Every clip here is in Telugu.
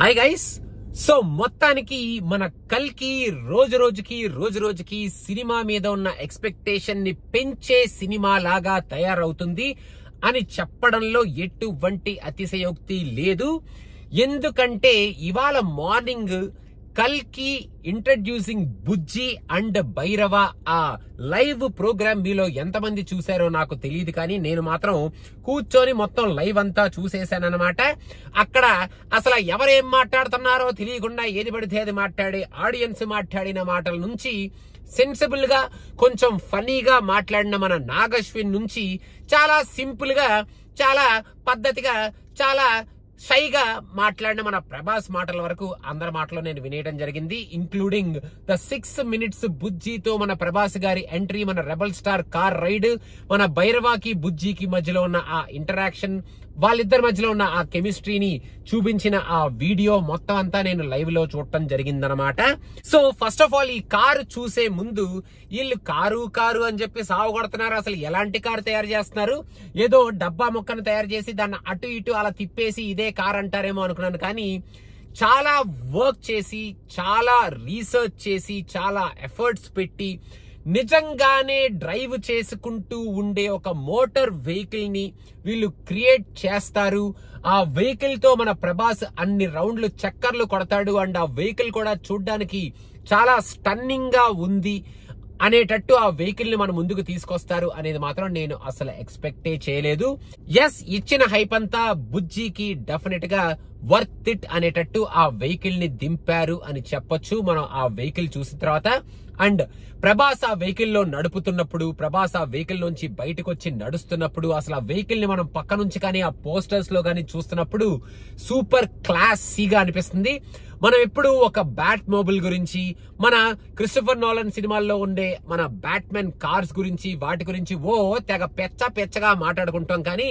Hi guys. సో మొత్తానికి మన కల్కి రోజు రోజుకి సినిమా మీద ఉన్న ఎక్స్పెక్టేషన్ ని పెంచే సినిమా లాగా తయారవుతుంది అని చెప్పడంలో ఎటువంటి అతిశయోక్తి లేదు. ఎందుకంటే ఇవాళ మార్నింగ్ కల్కి ఇంట్రడ్యూసింగ్ బుజ్జి అండ్ భైరవ ఆ లైవ్ ప్రోగ్రామ్ మీలో ఎంతమంది చూసారో నాకు తెలియదు, కానీ నేను మాత్రం కూర్చొని మొత్తం లైవ్ అంతా చూసేశానన్నమాట. అక్కడ అసలు ఎవరేం మాట్లాడుతున్నారో తెలియకుండా ఏది పడితే అది మాట్లాడే ఆడియన్స్ మాట్లాడిన మాటల నుంచి సెన్సిబుల్ గా కొంచెం ఫనీగా మాట్లాడిన మన నాగశ్విన్ నుంచి చాలా సింపుల్ గా చాలా పద్ధతిగా చాలా షైగా మాట్లాడిన మన ప్రభాస్ మాటల వరకు అందరి మాటలో నేను వినేయడం జరిగింది. ఇంక్లూడింగ్ ద 6 minutes బుజ్జితో మన ప్రభాస్ గారి ఎంట్రీ, మన రెబల్ స్టార్ కార్ రైడ్, మన భైరవాకి బుజ్జికి మధ్యలో ఉన్న ఆ ఇంటరాక్షన్, వాళ్ళిద్దరి మధ్యలో ఉన్న ఆ కెమిస్ట్రీని చూపించిన ఆ వీడియో మొత్తం అంతా నేను లైవ్ లో చూడటం జరిగిందనమాట. సో ఫస్ట్ ఆఫ్ ఆల్ ఈ కారు చూసే ముందు వీళ్ళు కారు అని చెప్పి సాగు కొడుతున్నారు. అసలు ఎలాంటి కారు తయారు చేస్తున్నారు? ఏదో డబ్బా ముక్కను తయారు చేసి దాన్ని అటు ఇటు అలా తిప్పేసి ఇదే కార్ అంటారేమో అనుకున్నాను, కానీ చాలా వర్క్ చేసి, చాలా రీసెర్చ్ చేసి, చాలా ఎఫర్ట్స్ పెట్టి నిజంగానే డ్రైవ్ చేసుకుంటూ ఉండే ఒక మోటార్ వెహికల్ ని వీళ్ళు క్రియేట్ చేస్తారు. ఆ వెహికల్ తో మన ప్రభాస్ అన్ని రౌండ్లు చక్కర్లు కొడతాడు అండ్ ఆ వెహికల్ కూడా చూడ్డానికి చాలా స్టన్నింగ్ గా ఉంది అనేటట్టు ఆ వెహికల్ ని మన ముందుకు తీసుకొస్తారు అనేది మాత్రం నేను అసలు ఎక్స్పెక్టే చేయలేదు. ఎస్, ఇచ్చిన హైప్ అంతా బుజ్జికి డెఫినెట్ గా వర్త్ ఇట్ అనేటట్టు ఆ వెహికల్ ని దింపారు అని చెప్పొచ్చు మనం ఆ వెహికల్ చూసిన తర్వాత. అండ్ ప్రభాస్ ఆ వెహికల్ లో నడుపుతున్నప్పుడు, ప్రభాస్ ఆ వెహికల్ నుంచి బయటకు వచ్చి నడుస్తున్నప్పుడు, అసలు ఆ వెహికల్ ని మనం పక్క నుంచి కానీ ఆ పోస్టర్స్ లో కానీ చూస్తున్నప్పుడు సూపర్ క్లాసీగా అనిపిస్తుంది. మనం ఎప్పుడు ఒక బ్యాట్ మొబైల్ గురించి, మన క్రిస్టోఫర్ నోలన్ సినిమాల్లో ఉండే మన బ్యాట్మెన్ కార్స్ గురించి, వాటి గురించి తెగ పెచ్చగా మాట్లాడుకుంటాం. కానీ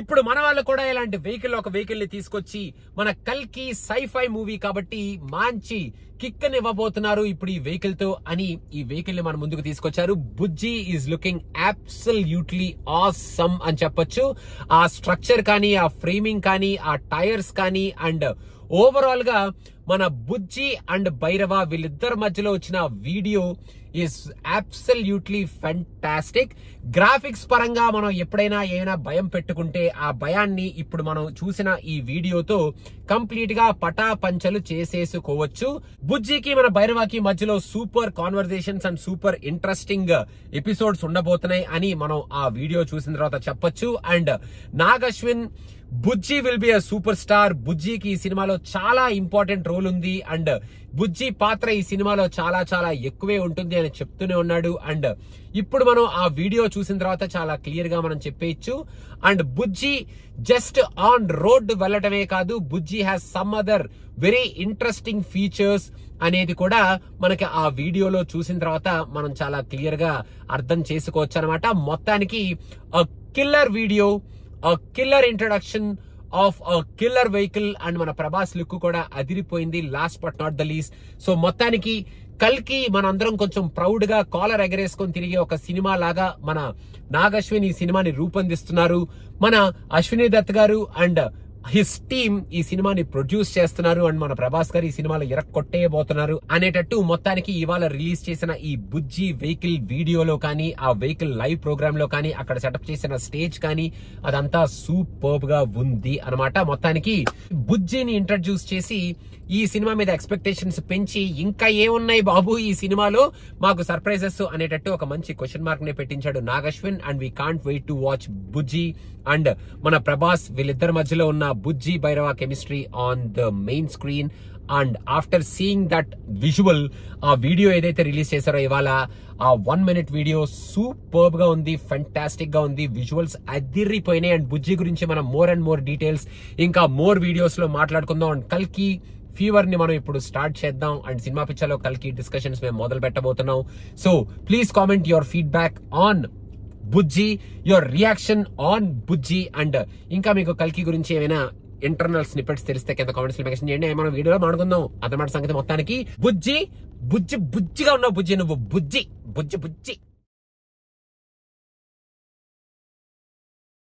ఇప్పుడు మన వాళ్ళు కూడా ఇలాంటి వెహికల్, ఒక వెహికల్ ని తీసుకొచ్చి మన కల్కి సైఫై మూవీ కాబట్టి మంచి కిక్ ని ఇవ్వబోతున్నారు ఇప్పుడు ఈ వెహికల్ తో అని ఈ వెహికల్ ని మన ముందుకు తీసుకొచ్చారు. బుజ్జి ఈజ్ లుకింగ్ అబ్సల్యూట్లీ ఆసమ్ అని చెప్పొచ్చు. ఆ స్ట్రక్చర్ కానీ, ఆ ఫ్రేమింగ్ కానీ, ఆ టైర్స్ కానీ, అండ్ ఓవరాల్ గా మన బుజ్జి అండ్ భైరవ వీళ్ళిద్దరి మధ్యలో వచ్చిన video is absolutely fantastic. Graphics పరంగా మనం ఎప్పుడైనా ఏమైనా భయం పెట్టుకుంటే ఆ భయాన్ని ఇప్పుడు మనం చూసిన ఈ వీడియోతో కంప్లీట్ గా పటాపంచలు చేసేసుకోవచ్చు. బుజ్జికి మన భైరవకి మధ్యలో super conversations and super interesting episodes ఉండబోతున్నాయి అని మనం ఆ వీడియో చూసిన తర్వాత చెప్పొచ్చు. And Nag Ashwin, Bujji will be a super star. బుజ్జికి ఈ సినిమాలో చాలా ఇంపార్టెంట్ రోల్ ఉంది అండ్ బుజ్జి పాత్ర ఈ సినిమాలో చాలా ఎక్కువే ఉంటుంది అని చెప్తూనే ఉన్నాడు. అండ్ ఇప్పుడు మనం ఆ వీడియో చూసిన తర్వాత చాలా క్లియర్ గా మనం చెప్పేయచ్చు. And Bujji just on road వెళ్ళటమే కాదు, Bujji has some other very interesting features అనేది కూడా మనకి ఆ వీడియోలో చూసిన తర్వాత మనం చాలా క్లియర్ గా అర్థం చేసుకోవచ్చు అనమాట. మొత్తానికి killer video, killer introduction of killer vehicle and మన ప్రభాస్ లుక్ కూడా అదిరిపోయింది. Last but not the least. So మొత్తానికి కల్కి మనందరం కొంచెం ప్రౌడ్ గా కాలర్ ఎగరేసుకొని తిరిగే ఒక సినిమా లాగా మన నాగశ్విన్ ఈ సినిమాని రూపొందిస్తున్నారు. మన అశ్విని దత్ గారు అండ్ హిస్ టీమ్ ఈ సినిమాని ప్రొడ్యూస్ చేస్తున్నారు అండ్ మన ప్రభాస్ గారు ఈ సినిమాలో కొట్టేయబోతున్నారు అనేటట్టు మొత్తానికి ఇవాళ రిలీజ్ చేసిన ఈ బుజ్జి వెహికల్ వీడియోలో కానీ, ఆ వెహికల్ లైవ్ ప్రోగ్రామ్ లో కానీ, అక్కడ సెటప్ చేసిన స్టేజ్ కానీ అదంతా సూపర్బ్ గా ఉంది అనమాట. మొత్తానికి బుజ్జిని ఇంట్రడ్యూస్ చేసి ఈ సినిమా మీద ఎక్స్పెక్టేషన్స్ పెంచి ఇంకా ఏమున్నాయి బాబు ఈ సినిమాలో మాకు సర్ప్రైజెస్ అనేటట్టు ఒక మంచి క్వశ్చన్ మార్క్ ని పెట్టించాడు Nag Ashwin. And we can't wait to watch Bujji and మన ప్రభాస్ వీళ్ళిద్దరి మధ్యలో ఉన్న Bujji Bhairava chemistry on the main screen. And after seeing that visual, ఆ వీడియో ఏదైతే రిలీజ్ చేశారో ఇవాళ, ఆ 1 minute వీడియో సూపర్బ్ గా ఉంది, ఫెంటాస్టిక్ గా ఉంది, విజువల్స్ అదిరిపోయినాయి. అండ్ బుజ్జి గురించి మనం మోర్ అండ్ మోర్ డీటెయిల్స్ ఇంకా మోర్ వీడియోస్ లో మాట్లాడుకుందాం. అండ్ కల్కి ఫీవర్ ని మనం ఇప్పుడు స్టార్ట్ చేద్దాం అండ్ సినిమా పిక్చర్ లో కల్కి డిస్కషన్స్ మేము మొదలు పెట్టబోతున్నాం. So please comment your feedback on Bujji, your reaction on Bujji. And ఇంకా మీకు కల్కి గురించి ఏమైనా ఇంటర్నల్ స్నిప్పెట్స్ తెలిస్తే కింద కామెంట్స్ లో మెన్షన్ చేయండి. మనం వీడియోలో మాట్లాడుకుందాం అన్నమాట సంగతి. మొత్తానికి బుజ్జిగా ఉన్నావు బుజ్జి, నువ్వు బుజ్జి.